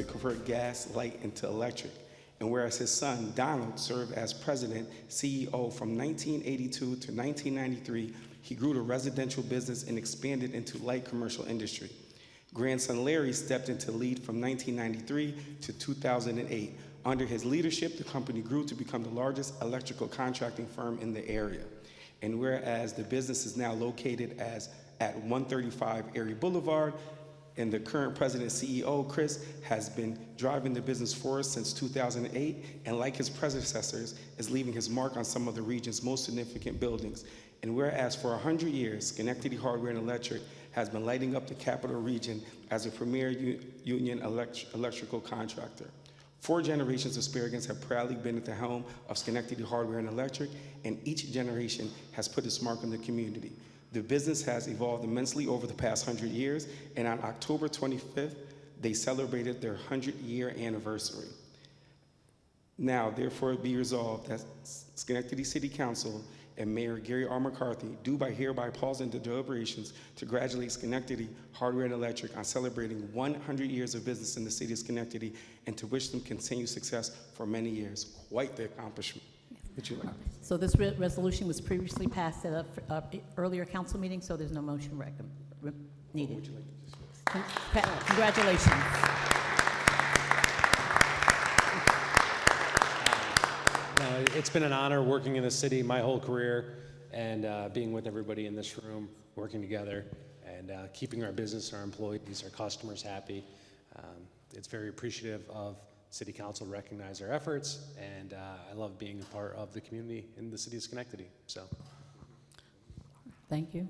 to convert gas, light into electric. And whereas his son, Donald, served as president, CEO from 1982 to 1993, he grew the residential business and expanded into light commercial industry. Grandson Larry stepped into lead from 1993 to 2008. Under his leadership, the company grew to become the largest electrical contracting firm in the area. And whereas the business is now located at 135 Erie Boulevard, and the current president CEO, Chris, has been driving the business forward since 2008, and like his predecessors, is leaving his mark on some of the region's most significant buildings. And whereas for 100 years, Schenectady Hardware and Electric has been lighting up the capital region as a premier union electrical contractor. 4 generations of Sparragans have proudly been at the helm of Schenectady Hardware and Electric, and each generation has put its mark on the community. The business has evolved immensely over the past 100 years, and on October 25th, they celebrated their 100-year anniversary. Now, therefore, be resolved that Schenectady City Council and Mayor Gary R. McCarthy do by hereby pausing the deliberations to congratulate Schenectady Hardware and Electric on celebrating 100 years of business in the city of Schenectady, and to wish them continued success for many years. Quite the accomplishment. Would you like? So this resolution was previously passed at an earlier council meeting, so there's no motion needed. Would you like to discuss? Congratulations. It's been an honor working in the city my whole career, and being with everybody in this room, working together, and keeping our business, our employees, our customers happy. It's very appreciative of City Council recognize our efforts, and I love being a part of the community in the city of Schenectady. So, thank you.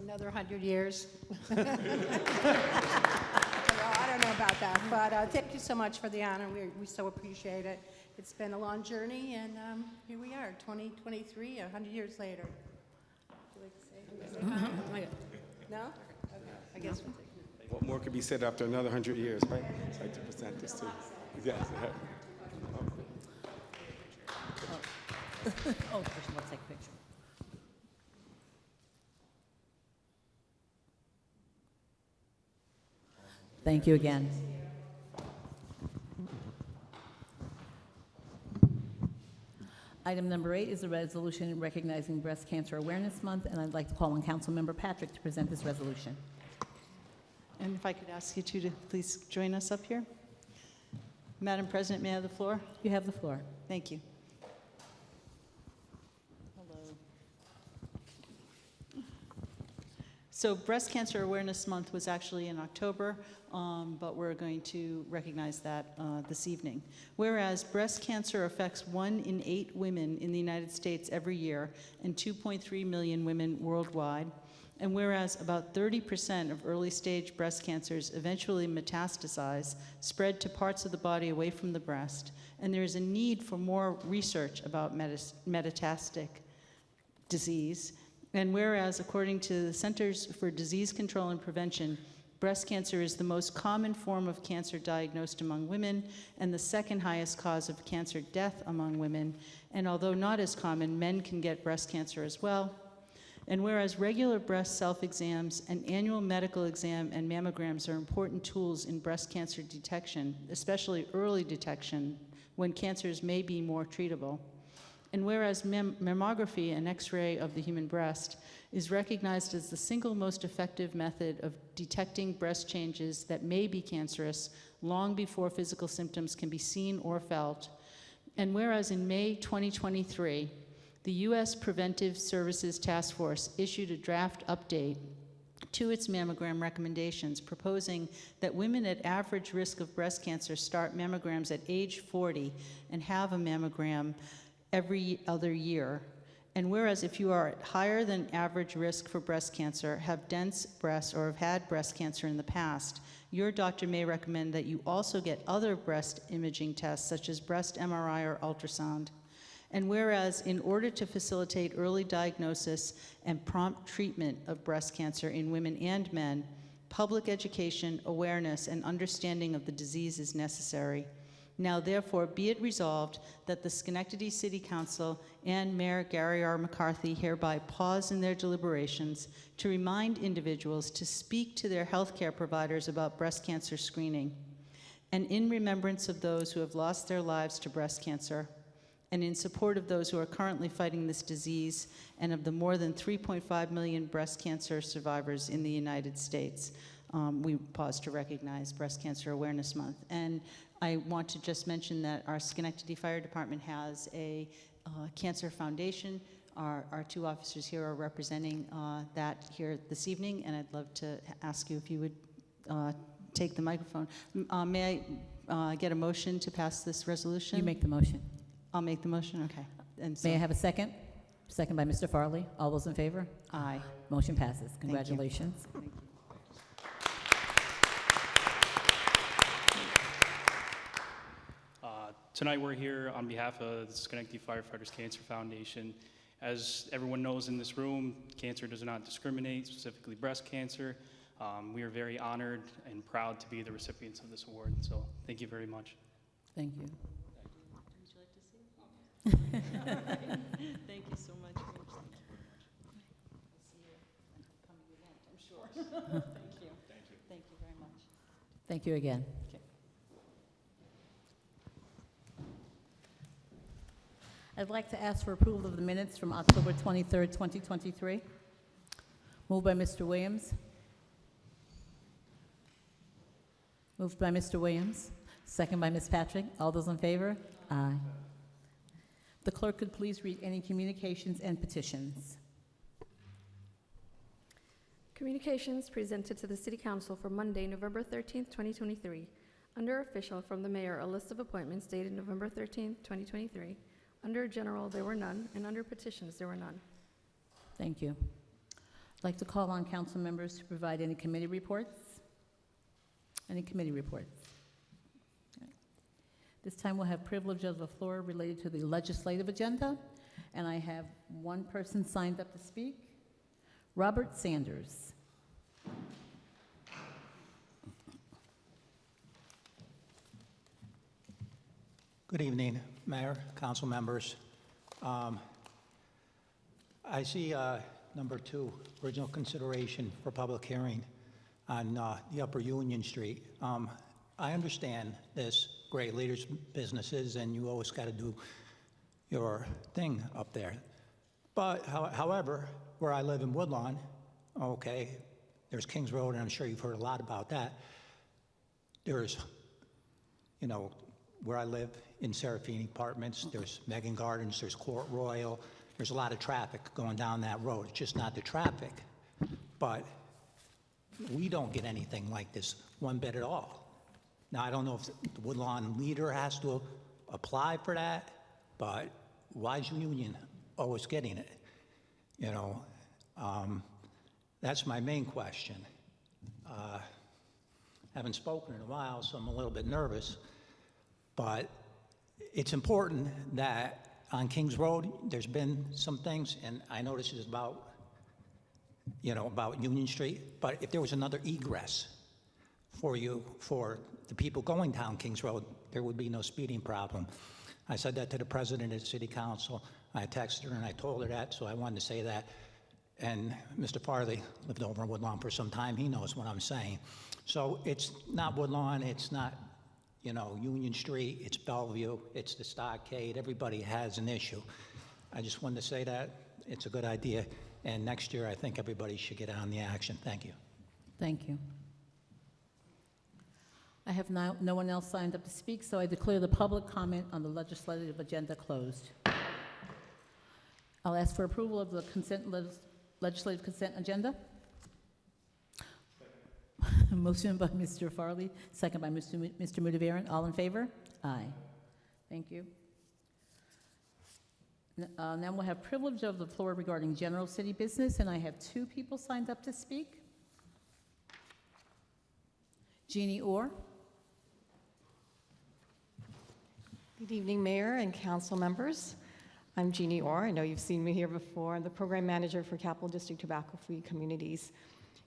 Another 100 years. Well, I don't know about that, but thank you so much for the honor. We so appreciate it. It's been a long journey, and here we are, 2023, 100 years later. Would you like to say? No? Okay. I guess we'll take it. What more could be said after another 100 years, right? I'd like to present this too. Yes. Oh, first we'll take a picture. Thank you again. Item number 8 is a resolution recognizing Breast Cancer Awareness Month, and I'd like to call on Councilmember Patrick to present this resolution. And if I could ask you two to please join us up here. Madam President, may I have the floor? You have the floor. Thank you. Hello. So Breast Cancer Awareness Month was actually in October, but we're going to recognize that this evening. Whereas breast cancer affects 1 in 8 women in the United States every year and 2.3 million women worldwide, and whereas about 30% of early-stage breast cancers eventually metastasize, spread to parts of the body away from the breast, and there is a need for more research about metastatic disease, and whereas, according to the Centers for Disease Control and Prevention, breast cancer is the most common form of cancer diagnosed among women and the second highest cause of cancer death among women, and although not as common, men can get breast cancer as well. And whereas regular breast self-exams, an annual medical exam, and mammograms are important tools in breast cancer detection, especially early detection, when cancers may be more treatable. And whereas mammography, an X-ray of the human breast, is recognized as the single most effective method of detecting breast changes that may be cancerous long before physical symptoms can be seen or felt. And whereas in May 2023, the U.S. Preventive Services Task Force issued a draft update to its mammogram recommendations, proposing that women at average risk of breast cancer start mammograms at age 40 and have a mammogram every other year. And whereas if you are at higher than average risk for breast cancer, have dense breasts, or have had breast cancer in the past, your doctor may recommend that you also get other breast imaging tests, such as breast MRI or ultrasound. And whereas in order to facilitate early diagnosis and prompt treatment of breast cancer in women and men, public education, awareness, and understanding of the disease is necessary. Now therefore be it resolved that the Schenectady City Council and Mayor Gary R. McCarthy hereby pause in their deliberations to remind individuals to speak to their healthcare providers about breast cancer screening. and in remembrance of those who have lost their lives to breast cancer, and in support of those who are currently fighting this disease and of the more than 3.5 million breast cancer survivors in the United States. We pause to recognize Breast Cancer Awareness Month. And I want to just mention that our Schenectady Fire Department has a cancer foundation. Our two officers here are representing that here this evening, and I'd love to ask you if you would take the microphone. May I get a motion to pass this resolution? You make the motion. I'll make the motion, okay. And so, May I have a second? Second by Mr. Farley. All those in favor? aye. Motion passes. Congratulations. Tonight we're here on behalf of the Schenectady Firefighters Cancer Foundation. As everyone knows in this room, cancer does not discriminate, specifically breast cancer. We are very honored and proud to be the recipients of this award, so thank you very much. Thank you. Would you like to see? Thank you so much. We'll see you at the coming event, I'm sure. Thank you. Thank you. Thank you very much. Thank you again. Okay. I'd like to ask for approval of the minutes from October 23rd, 2023. Moved by Mr. Williams. Moved by Mr. Williams. Second by Ms. Patrick. All those in favor? Aye. The clerk could please read any communications and petitions. Communications presented to the City Council for Monday, November 13th, 2023. Under Official, from the Mayor, a list of appointments dated November 13th, 2023. Under General, there were none, and under Petitions, there were none. Thank you. I'd like to call on council members to provide any committee reports. Any committee reports? This time we'll have privilege of the floor related to the legislative agenda, and I have one person signed up to speak, Robert Sanders. Good evening, Mayor, council members. I see number 2, original consideration for public hearing on the Upper Union Street. I understand this, great leaders, businesses, and you always got to do your thing up there. But however, where I live in Woodlawn, okay, there's Kings Road, and I'm sure you've heard a lot about that. There's, you know, where I live in Serafini Apartments, there's Megan Gardens, there's Court Royal, there's a lot of traffic going down that road. It's just not the traffic, but we don't get anything like this one bit at all. Now, I don't know if the Woodlawn leader has to apply for that, but why is Union always getting it? You know, that's my main question. Haven't spoken in a while, so I'm a little bit nervous, but it's important that on Kings Road, there's been some things, and I know this is about, you know, about Union Street, but if there was another egress for the people going down Kings Road, there would be no speeding problem. I said that to the president of the city council. I texted her and I told her that, so I wanted to say that. And Mr. Farley lived over in Woodlawn for some time. He knows what I'm saying. So it's not Woodlawn, it's not, you know, Union Street, it's Bellevue, it's the Stockade. Everybody has an issue. I just wanted to say that. It's a good idea. And next year, I think everybody should get on the action. Thank you. Thank you. I have no one else signed up to speak, so I declare the public comment on the legislative agenda closed. I'll ask for approval of the legislative consent agenda. Motion by Mr. Farley, second by Mr. Mudavaren. All in favor? Aye. Thank you. Now we'll have privilege of the floor regarding general city business, and I have 2 people signed up to speak. Jeannie Orr. Good evening, Mayor and council members. I'm Jeannie Orr. I know you've seen me here before. I'm the program manager for Capital District Tobacco-Free Communities.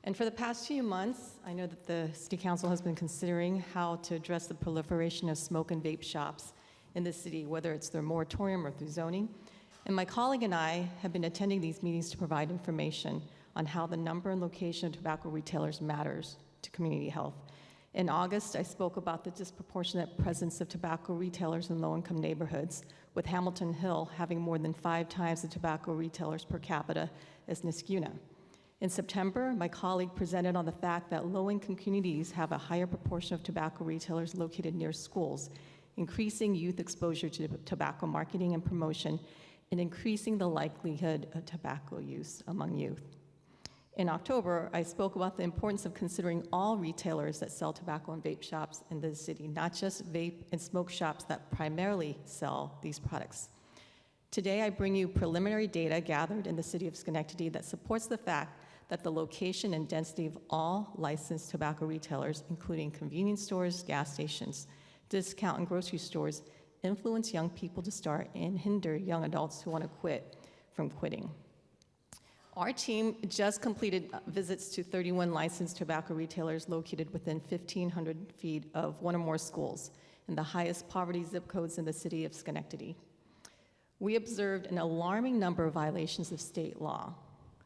And for the past few months, I know that the City Council has been considering how to address the proliferation of smoke and vape shops in the city, whether it's through moratorium or through zoning. And my colleague and I have been attending these meetings to provide information on how the number and location of tobacco retailers matters to community health. In August, I spoke about the disproportionate presence of tobacco retailers in low-income neighborhoods, with Hamilton Hill having more than 5 times the tobacco retailers per capita as Niskuna. In September, my colleague presented on the fact that low-income communities have a higher proportion of tobacco retailers located near schools, increasing youth exposure to tobacco marketing and promotion, and increasing the likelihood of tobacco use among youth. In October, I spoke about the importance of considering all retailers that sell tobacco and vape shops in the city, not just vape and smoke shops that primarily sell these products. Today, I bring you preliminary data gathered in the city of Schenectady that supports the fact that the location and density of all licensed tobacco retailers, including convenience stores, gas stations, discount and grocery stores, influence young people to start and hinder young adults who want to quit from quitting. Our team just completed visits to 31 licensed tobacco retailers located within 1,500 feet of one or more schools in the highest poverty zip codes in the city of Schenectady. We observed an alarming number of violations of state law.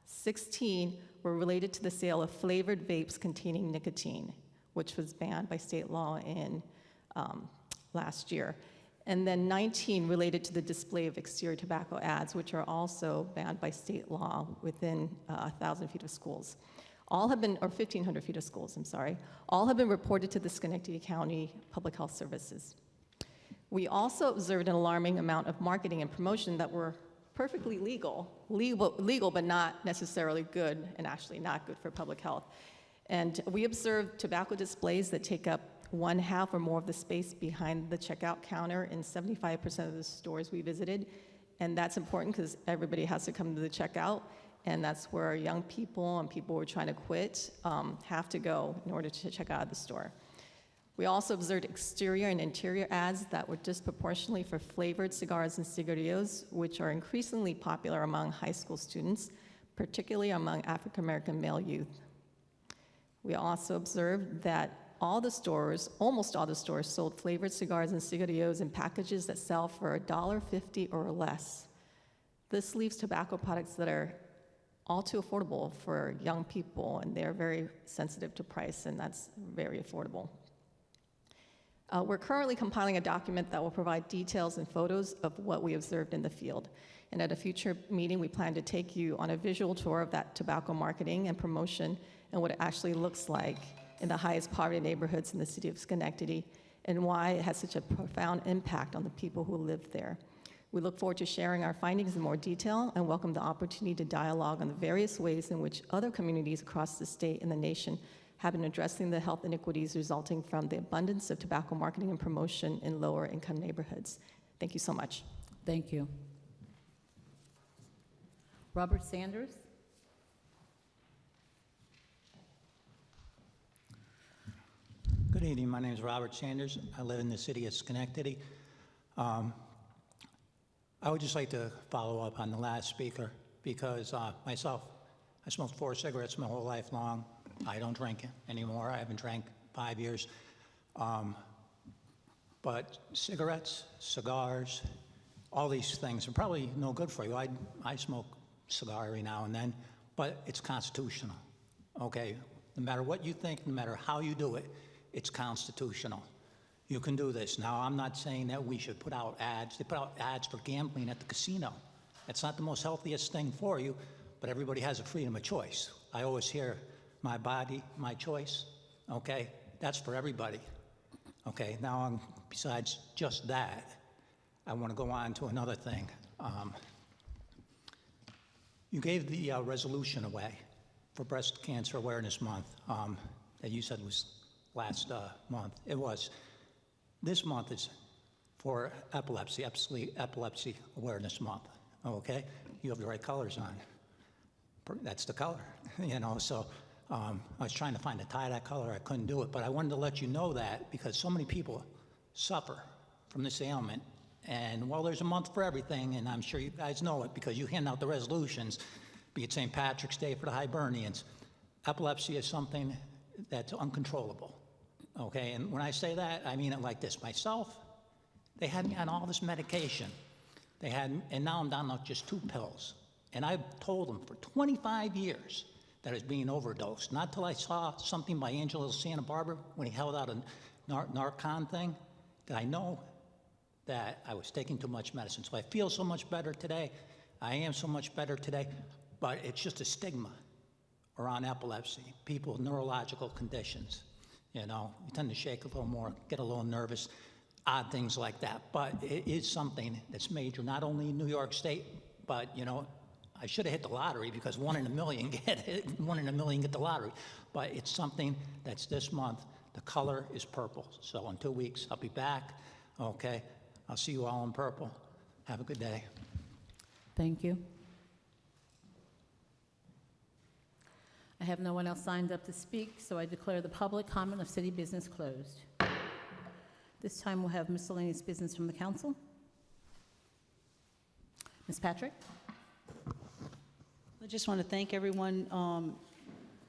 16 were related to the sale of flavored vapes containing nicotine, which was banned by state law in last year. And then 19 related to the display of exterior tobacco ads, which are also banned by state law within 1,000 feet of schools. All have been, or 1,500 feet of schools, I'm sorry. All have been reported to the Schenectady County Public Health Services. We also observed an alarming amount of marketing and promotion that were perfectly legal, but not necessarily good, and actually not good for public health. And we observed tobacco displays that take up 1/2 or more of the space behind the checkout counter in 75% of the stores we visited. And that's important because everybody has to come to the checkout, and that's where young people and people who are trying to quit have to go in order to check out of the store. We also observed exterior and interior ads that were disproportionately for flavored cigars and cigarillos, which are increasingly popular among high school students, particularly among African American male youth. We also observed that almost all the stores sold flavored cigars and cigarillos in packages that sell for $1.50 or less. This leaves tobacco products that are all too affordable for young people, and they're very sensitive to price, and that's very affordable. We're currently compiling a document that will provide details and photos of what we observed in the field. And at a future meeting, we plan to take you on a visual tour of that tobacco marketing and promotion and what it actually looks like in the highest poverty neighborhoods in the city of Schenectady, and why it has such a profound impact on the people who live there. We look forward to sharing our findings in more detail and welcome the opportunity to dialogue on the various ways in which other communities across the state and the nation have been addressing the health inequities resulting from the abundance of tobacco marketing and promotion in lower income neighborhoods. Thank you so much. Thank you. Robert Sanders? Good evening. My name is Robert Sanders. I live in the city of Schenectady. I would just like to follow up on the last speaker because myself, I smoked 4 cigarettes my whole life long. I don't drink anymore. I haven't drank 5 years. But cigarettes, cigars, all these things are probably no good for you. I smoke a cigar every now and then, but it's constitutional, okay? No matter what you think, no matter how you do it, it's constitutional. You can do this. Now, I'm not saying that we should put out ads. They put out ads for gambling at the casino. It's not the most healthiest thing for you, but everybody has a freedom of choice. I always hear, my body, my choice, okay? That's for everybody, okay? Now, besides just that, I want to go on to another thing. You gave the resolution away for Breast Cancer Awareness Month that you said was last month. It was. This month is for epilepsy awareness month, okay? You have the right colors on. That's the color, you know, so I was trying to find a tie that color, I couldn't do it, but I wanted to let you know that because so many people suffer from this ailment, and well, there's a month for everything, and I'm sure you guys know it because you hand out the resolutions, be it St. Patrick's Day for the Hibernians. Epilepsy is something that's uncontrollable. Okay, and when I say that, I mean it like this. Myself, they had me on all this medication. And now I'm down to just 2 pills. And I've told them for 25 years that is being overdosed. Not till I saw something by Angelo Santa Barbara when he held out a Narcan thing, did I know that I was taking too much medicine. So I feel so much better today. I am so much better today, but it's just a stigma around epilepsy, people with neurological conditions. You know, you tend to shake a little more, get a little nervous, odd things like that. But it is something that's major, not only in New York State, but, you know, I should have hit the lottery because 1 in a million get the lottery. But it's something that's this month. The color is purple. So in 2 weeks, I'll be back. Okay. I'll see you all in purple. Have a good day. Thank you. I have no one else signed up to speak, so I declare the public comment of city business closed. This time we'll have miscellaneous business from the council. Ms. Patrick? I just want to thank everyone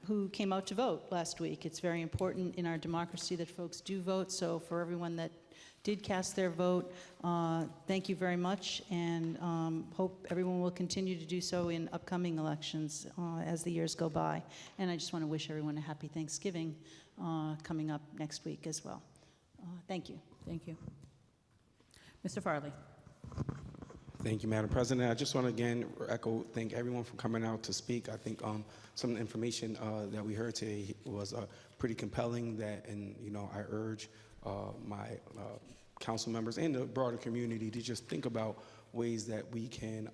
who came out to vote last week. It's very important in our democracy that folks do vote, so for everyone that did cast their vote, thank you very much, and hope everyone will continue to do so in upcoming elections as the years go by. And I just want to wish everyone a happy Thanksgiving coming up next week as well. Thank you. Thank you. Mr. Farley? Thank you, Madam President. I just want to again thank everyone for coming out to speak. I think some of the information that we heard today was pretty compelling. And you know, I urge my council members and the broader community to just think about ways that we can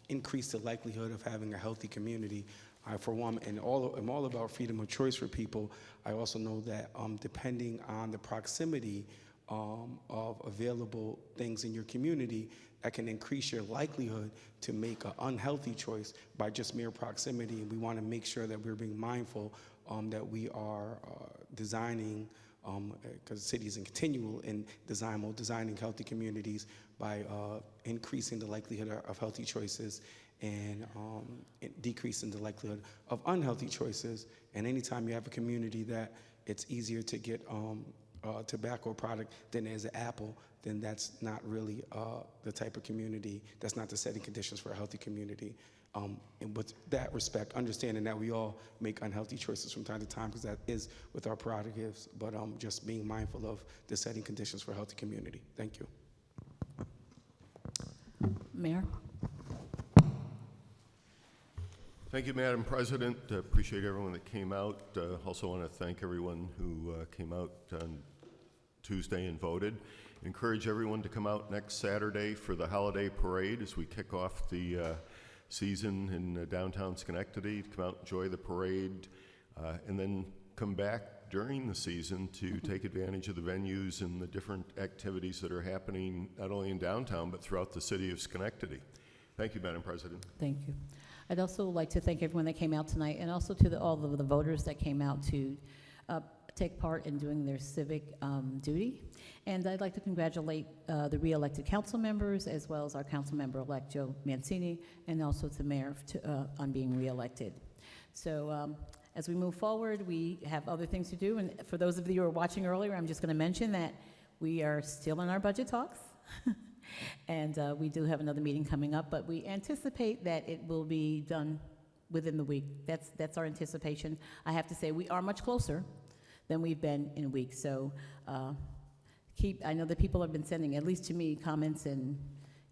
increase the likelihood of having a healthy community. For one, I'm all about freedom of choice for people. I also know that depending on the proximity of available things in your community, that can increase your likelihood to make an unhealthy choice by just mere proximity. And we want to make sure that we're being mindful that we are designing, because the city is in continual in design mode, designing healthy communities by increasing the likelihood of healthy choices and decreasing the likelihood of unhealthy choices. And anytime you have a community that it's easier to get tobacco product than as an apple, then that's not really the type of community, that's not the setting conditions for a healthy community. And with that respect, understanding that we all make unhealthy choices from time to time, because that is with our prerogatives, but just being mindful of the setting conditions for a healthy community. Thank you. Mayor? Thank you, Madam President. Appreciate everyone that came out. Also want to thank everyone who came out on Tuesday and voted. Encourage everyone to come out next Saturday for the holiday parade as we kick off the season in downtown Schenectady. To come out, enjoy the parade, and then come back during the season to take advantage of the venues and the different activities that are happening not only in downtown but throughout the city of Schenectady. Thank you, Madam President. Thank you. I'd also like to thank everyone that came out tonight, and also to all of the voters that came out to take part in doing their civic duty. And I'd like to congratulate the re-elected council members, as well as our council member-elect Joe Mancini, and also the mayor on being re-elected. So as we move forward, we have other things to do. And for those of you who were watching earlier, I'm just going to mention that we are still in our budget talks. And we do have another meeting coming up, but we anticipate that it will be done within the week. That's our anticipation. I have to say, we are much closer than we've been in weeks. So I know that people have been sending, at least to me, comments and,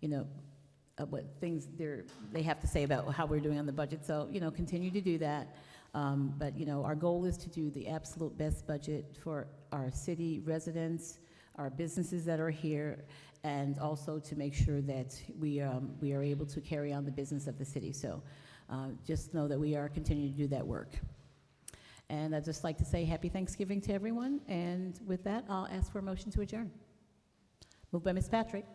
you know, what things they have to say about how we're doing on the budget. So, you know, continue to do that. But, you know, our goal is to do the absolute best budget for our city residents, our businesses that are here, and also to make sure that we are able to carry on the business of the city. So just know that we are continuing to do that work. And I'd just like to say happy Thanksgiving to everyone. And with that, I'll ask for a motion to adjourn. Moved by Ms. Patrick.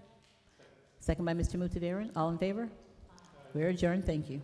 Second by Mr. Mutavaran. All in favor? We're adjourned. Thank you.